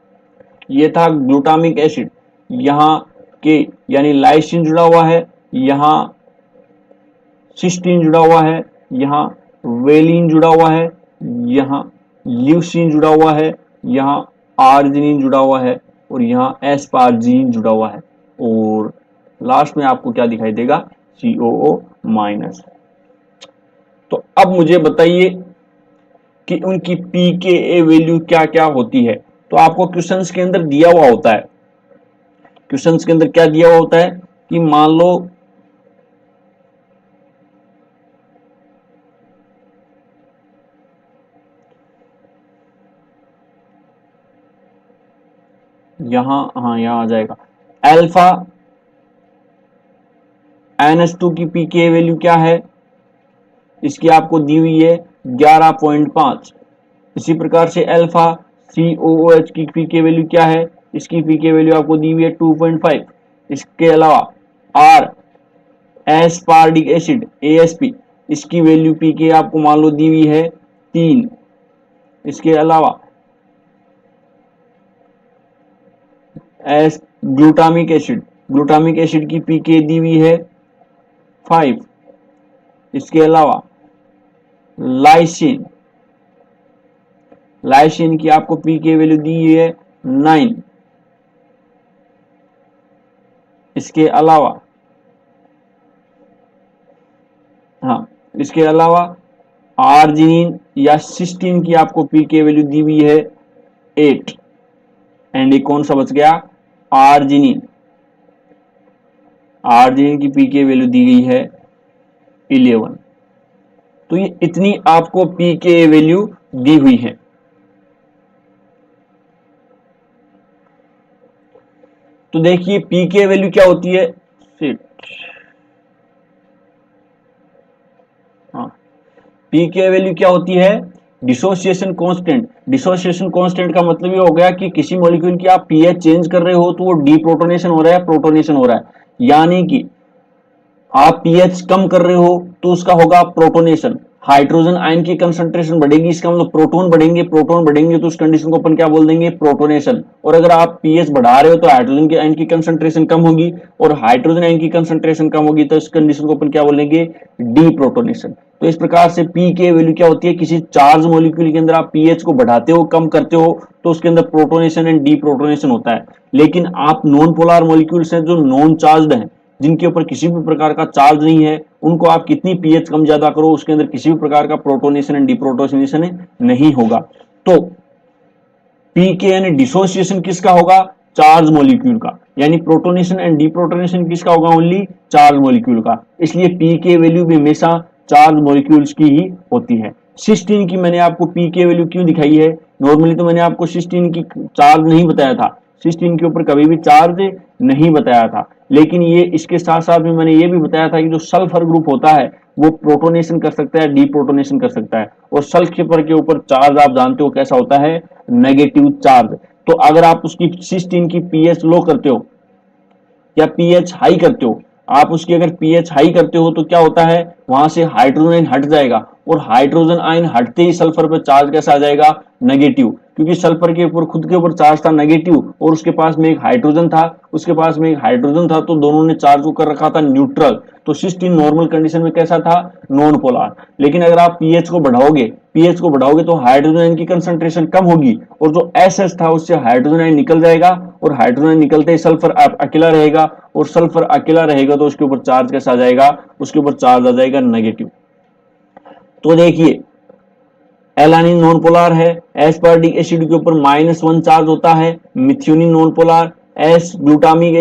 Speaker 1: ये था ग्लूटामिक एसिड। यहां के यानी लाइसिन जुड़ा हुआ है, यहां सिस्टीन जुड़ा हुआ है, यहां वेलिन जुड़ा हुआ है, यहां ल्यूसीन जुड़ा हुआ है, यहां आर्जिनिन जुड़ा हुआ है, और यहां एस्पार्जिन जुड़ा हुआ है, और लास्ट में आपको क्या दिखाई देगा? COO minus. तो अब मुझे बताइए कि उनकी pKa वैल्यू क्या क्या होती है। तो आपको क्वेश्चंस के अंदर दिया हुआ होता है, क्वेश्चंस के अंदर क्या दिया हुआ होता है कि मान लो यहां, हाँ यहां आ जाएगा। अल्फा NH2 की पीके वैल्यू क्या है, इसकी आपको दी हुई है 11.5। इसी प्रकार से अल्फा COOH की पीके वैल्यू क्या है, इसकी पीके वैल्यू आपको दी हुई है 2.5। इसके अलावा आर एस्पार्टिक एसिड ASP, इसकी वैल्यू पीके आपको मान लो दी हुई है 3। इसके अलावा एस ग्लूटामिक एसिड की पीके दी हुई है 5। इसके अलावा लाइसिन लाइसिन की आपको पीके वैल्यू दी है 9। इसके अलावा, हाँ इसके अलावा आर्जिनिन या सिस्टीन की आपको पीके वैल्यू दी हुई है 8। एंड ये कौन सा बच गया, आर्जिनिन। आर्जिनिन की पीके वैल्यू दी गई है 11। तो ये इतनी आपको पीके वैल्यू दी हुई है। तो देखिए पीके वैल्यू क्या होती है, हाँ पीके वैल्यू क्या होती है, डिसोसिएशन कांस्टेंट। डिसोसिएशन कांस्टेंट का मतलब ये हो गया कि किसी मॉलिक्यूल की आप पीएच चेंज कर रहे हो तो वो डीप्रोटोनेशन हो रहा है, प्रोटोनेशन हो रहा है। यानी कि आप पीएच कम कर रहे हो तो उसका होगा प्रोटोनेशन, हाइड्रोजन आयन की कंसंट्रेशन बढ़ेगी, इसका मतलब प्रोटोन बढ़ेंगे तो उस कंडीशन को अपन क्या बोल देंगे, प्रोटोनेशन। और अगर आप पीएच बढ़ा रहे हो तो हाइड्रोजन के आयन की कंसंट्रेशन कम होगी, और हाइड्रोजन आयन की कंसंट्रेशन कम होगी तो इस कंडीशन को अपन क्या बोलेंगे, डीप्रोटोनेशन। तो इस प्रकार से पी के वैल्यू क्या होती है, किसी चार्ज मॉलिक्यूल के अंदर आप पीएच को बढ़ाते हो कम करते हो तो उसके अंदर प्रोटोनेशन एंड डीप्रोटोनेशन होता है। लेकिन आप नॉन पोलर मॉलिक्यूल्स हैं जो नॉन चार्ज्ड हैं, जिनके ऊपर किसी भी प्रकार का चार्ज नहीं है, उनको आप कितनी पीएच कम ज्यादा करो उसके अंदर किसी भी प्रकार का प्रोटोनेशन एंड डिप्रोटोनेशन नहीं होगा। तो पीके यानी डिसोसिएशन किसका होगा, चार्ज मॉलिक्यूल का, यानी प्रोटोनेशन एंड डिप्रोटोनेशन किसका होगा, ओनली चार्ज मॉलिक्यूल का। इसलिए पीके वैल्यू भी हमेशा चार्ज मॉलिक्यूल्स की ही होती है। सिस्टीन की मैंने आपको पीके वैल्यू क्यों दिखाई है, नॉर्मली तो मैंने आपको सिस्टीन की चार्ज नहीं बताया था, सिस्टीन के ऊपर कभी भी चार्ज नहीं बताया था। लेकिन ये इसके साथ साथ में मैंने ये भी बताया था कि जो सल्फर ग्रुप होता है वो प्रोटोनेशन कर सकता है, डीप्रोटोनेशन कर सकता है। और सल्फर के ऊपर चार्ज आप जानते हो कैसा होता है, नेगेटिव चार्ज। तो अगर आप उसकी सिस्टीन की पीएच लो करते हो या पीएच हाई करते हो, आप उसकी अगर पीएच हाई करते हो तो क्या होता है, वहां से हाइड्रोजन आयन हट जाएगा, और हाइड्रोजन आयन हटते ही सल्फर पर चार्ज कैसा आ जाएगा, नेगेटिव। क्योंकि सल्फर के ऊपर खुद के ऊपर चार्ज था नेगेटिव, और उसके पास में एक हाइड्रोजन था, तो दोनों ने चार्ज को कर रखा था न्यूट्रल। तो सिस्टीन नॉर्मल कंडीशन में कैसा था, नॉन पोलर। लेकिन अगर आप पीएच को बढ़ाओगे तो हाइड्रोजन आयन की कंसंट्रेशन कम होगी, और जो एसएच था उससे हाइड्रोजन आयन निकल जाएगा, और हाइड्रोजन आयन निकलते ही सल्फर अकेला रहेगा, और सल्फर अकेला रहेगा तो उसके ऊपर चार्ज कैसा आ जाएगा, उसके ऊपर चार्ज आ जाएगा नेगेटिव। तो देखिए एलानिन नॉन पोलर है, एस्पार्टिक एसिड के ऊपर -1 चार्ज होता है, methionine non polar, S glutamic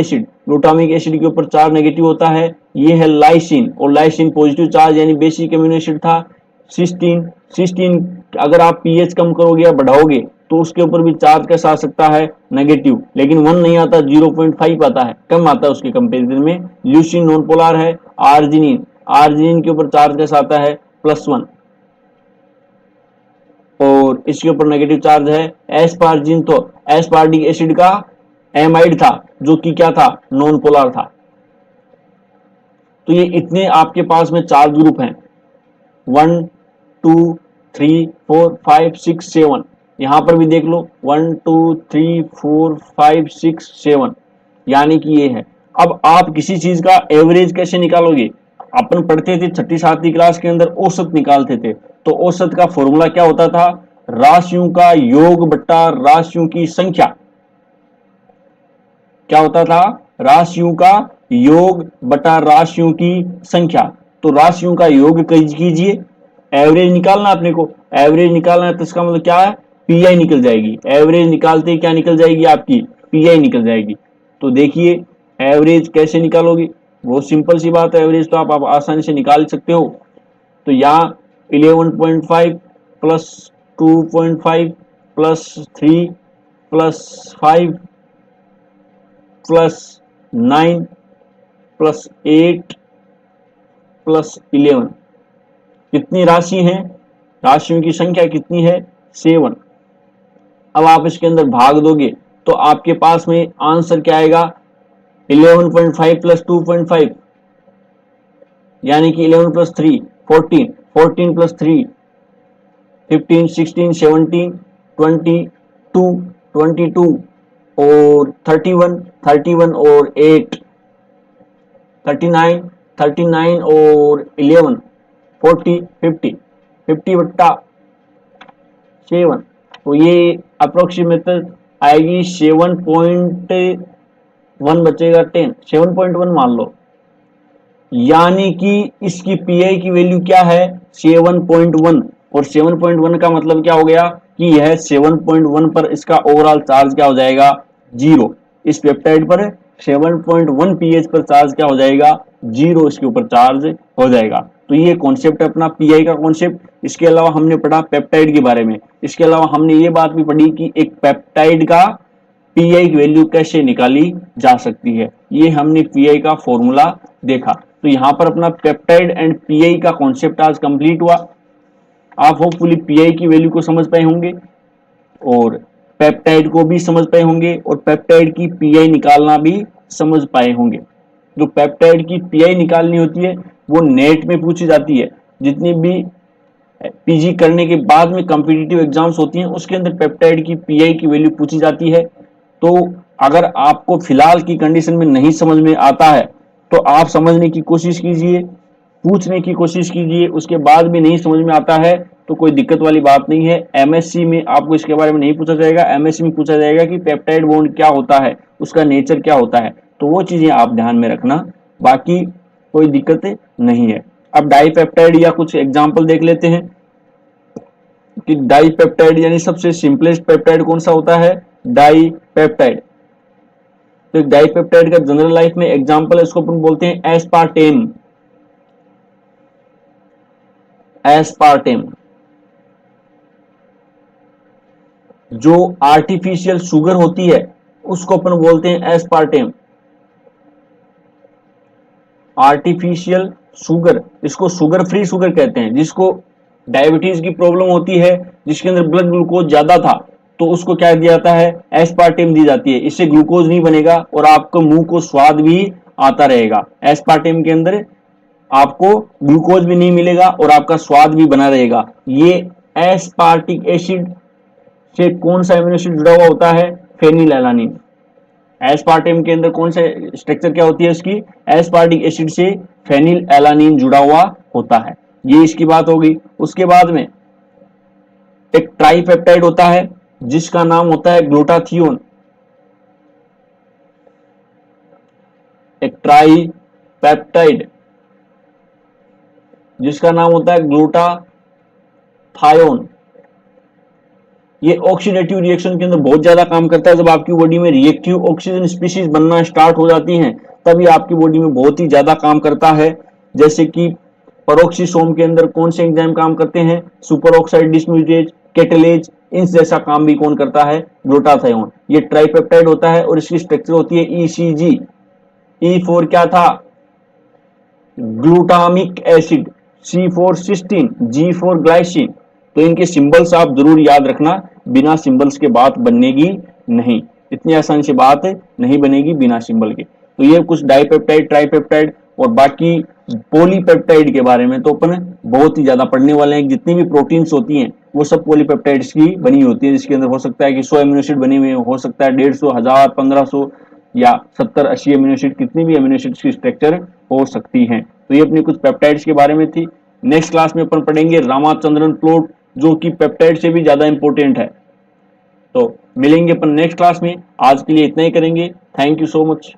Speaker 1: acid के ऊपर चार्ज नेगेटिव होता है। ये है लाइसिन, और लाइसिन पॉजिटिव चार्ज यानी बेसिक अमीनो एसिड था। सिस्टीन अगर आप पीएच कम करोगे या बढ़ाओगे तो उसके ऊपर भी चार्ज कैसा आ सकता है, नेगेटिव। लेकिन 1 नहीं आता, 0.5 आता है, कम आता है उसके कंपेरिजन में। ल्यूसिन नॉन पोलर है। आर्जिनिन के ऊपर चार्ज कैसा आता है, +1, और इसके ऊपर नेगेटिव चार्ज है। एस्पार्जिन तो एस्पार्टिक एसिड का एमाइड था, जो कि क्या था, नॉन पोलर था। तो ये इतने आपके पास में चार्ज ग्रुप हैं, 1 2 3 4 5 6 7। यहां पर भी देख लो 1 2 3 4 5 6 7, यानी कि ये है। अब आप किसी चीज का एवरेज कैसे निकालोगे, अपन पढ़ते थे छठी सातवीं क्लास के अंदर औसत निकालते थे। तो औसत का फॉर्मूला क्या होता था, राशियों का योग बट्टा राशियों की संख्या। क्या होता था, राशियों का योग बटा राशियों की संख्या। तो राशियों का योग कीजिए, एवरेज निकालना अपने को, एवरेज निकालना है तो इसका मतलब क्या है, पीआई निकल जाएगी। एवरेज निकालते ही क्या निकल जाएगी, आपकी पीआई निकल जाएगी। तो देखिए एवरेज कैसे निकालोगे, बहुत सिंपल सी बात है, एवरेज तो आप आसानी से निकाल सकते हो। तो यहाँ 11.5 plus 2.5 plus 3 plus 5 plus 9 plus 8 plus 11, कितनी राशि है? राशियों की संख्या कितनी है? 7। अब आप इसके अंदर भाग दोगे तो आपके पास में आंसर क्या आएगा? 11.5 प्लस 2.5 यानी कि 11 प्लस 3 14, 14 प्लस 3 15, 16, 17, 22, 22 और 31, 31 और 8 39, 39 और 11 40, 50, 50 बट्टा 7, तो ये अप्रोक्सीमेट आएगी 7.1 बचेगा 10, 7.1 मान लो, यानी कि इसकी पीआई की वैल्यू क्या है? 7.1, और 7.1 का मतलब क्या हो गया कि यह 7.1 पर इसका ओवरऑल चार्ज क्या हो जाएगा? 0। इस पेप्टाइड पर 7.1 पीएच पर चार्ज क्या हो जाएगा? 0 इसके ऊपर चार्ज हो जाएगा। तो ये कॉन्सेप्ट है अपना पीआई का कॉन्सेप्ट। इसके अलावा हमने पढ़ा पेप्टाइड के बारे में। इसके अलावा हमने ये बात भी पढ़ी कि एक पेप्टाइड का पीआई की वैल्यू कैसे निकाली जा सकती है। ये हमने पीआई का फॉर्मूला देखा। तो यहाँ पर अपना पेप्टाइड एंड पीआई का कॉन्सेप्ट आज कंप्लीट हुआ। आप होपफुली पीआई की वैल्यू को समझ पाए होंगे और पेप्टाइड को भी समझ पाए होंगे और पेप्टाइड की पीआई निकालना भी समझ पाए होंगे। जो पेप्टाइड की पीआई निकालनी होती है वो नेट में पूछी जाती है। जितनी भी पीजी करने के बाद में कॉम्पिटिटिव एग्जाम्स होती हैं उसके अंदर पेप्टाइड की पीआई की वैल्यू पूछी जाती है। तो अगर आपको फिलहाल की कंडीशन में नहीं समझ में आता है तो आप समझने की कोशिश कीजिए, पूछने की कोशिश कीजिए। उसके बाद भी नहीं समझ में आता है तो कोई दिक्कत वाली बात नहीं है। एमएससी में आपको इसके बारे में नहीं पूछा जाएगा। एमएससी में पूछा जाएगा कि पेप्टाइड बॉन्ड क्या होता है, उसका नेचर क्या होता है, तो वो चीजें आप ध्यान में रखना, बाकी कोई दिक्कत नहीं है। अब डाईपेप्टाइड या कुछ एग्जाम्पल देख लेते हैं कि डाईपेप्टाइड यानी सबसे सिंपलेस्ट पेप्टाइड कौन सा होता है? डाईपेप्टाइड। तो डाईपेप्टाइड का जनरल लाइफ में एग्जांपल है, इसको अपन बोलते हैं एस्पार्टेम। एस्पार्टेम जो आर्टिफिशियल शुगर होती है उसको अपन बोलते हैं एस्पार्टेम। आर्टिफिशियल शुगर, इसको शुगर फ्री शुगर कहते हैं। जिसको डायबिटीज की प्रॉब्लम होती है, जिसके अंदर ब्लड ग्लूकोज ज्यादा था, तो उसको क्या दिया जाता है? एस्पार्टेम दी जाती है। इससे ग्लूकोज नहीं बनेगा और आपको मुंह को स्वाद भी आता रहेगा। एस्पार्टेम के अंदर आपको ग्लूकोज भी नहीं मिलेगा और आपका स्वाद भी बना रहेगा। ये एस्पार्टिक एसिड से कौन सा एमिनो एसिड जुड़ा हुआ होता है? फेनिलएलानिन। एस्पार्टेम के अंदर कौन सा स्ट्रक्चर क्या होती है उसकी? एस्पार्टिक एसिड से फेनिलएलानिन जुड़ा हुआ होता है। ये इसकी बात हो गई। उसके बाद में एक ट्राइपेप्टाइड होता है जिसका नाम होता है ग्लूटाथियोन। एक ट्राइपेप्टाइड जिसका नाम होता है ग्लूटाथायोन। ये ऑक्सीडेटिव रिएक्शन के अंदर बहुत ज्यादा काम करता है। जब आपकी बॉडी में रिएक्टिव ऑक्सीजन स्पीशीज बनना स्टार्ट हो जाती हैं तभी आपकी बॉडी में बहुत ही ज्यादा काम करता है। जैसे कि पेरोक्सिसोम के अंदर कौन से एंजाइम काम करते हैं? सुपर ऑक्साइड डिसम्यूटेज, कैटेलेज, इन जैसा काम भी कौन करता है? ग्लूटाथायोन। ये ट्राइपेप्टाइड होता है और इसकी स्ट्रक्चर होती है ईसीजी। ई फॉर क्या था? Glutamic acid, C for cysteine, G for glycine. तो इनके सिंबल्स आप जरूर याद रखना, बिना सिंबल्स के बात बनेगी नहीं। इतनी आसान सी बात नहीं बनेगी बिना सिंबल के। तो ये कुछ डाइपेप्टाइड, ट्राइपेप्टाइड और बाकी पॉलीपेप्टाइड के बारे में तो अपन बहुत ही ज्यादा पढ़ने वाले हैं। जितनी भी प्रोटीन्स होती हैं वो सब पॉलीपेप्टाइड्स की बनी होती है, जिसके अंदर हो सकता है कि 100 एमिनो एसिड बने हुए हो सकता है 150, 1000, 1500 या 70, 80 एमिनो एसिड, कितनी भी एमिनो एसिड्स की स्ट्रक्चर हो सकती हैं। तो ये अपनी कुछ पेप्टाइड्स के बारे में थी। नेक्स्ट क्लास में अपन पढ़ेंगे रामाचंद्रन प्लॉट, जो कि पेप्टाइड से भी ज्यादा इंपॉर्टेंट है। तो मिलेंगे अपन नेक्स्ट क्लास में। आज के लिए इतना ही करेंगे। Thank you so much.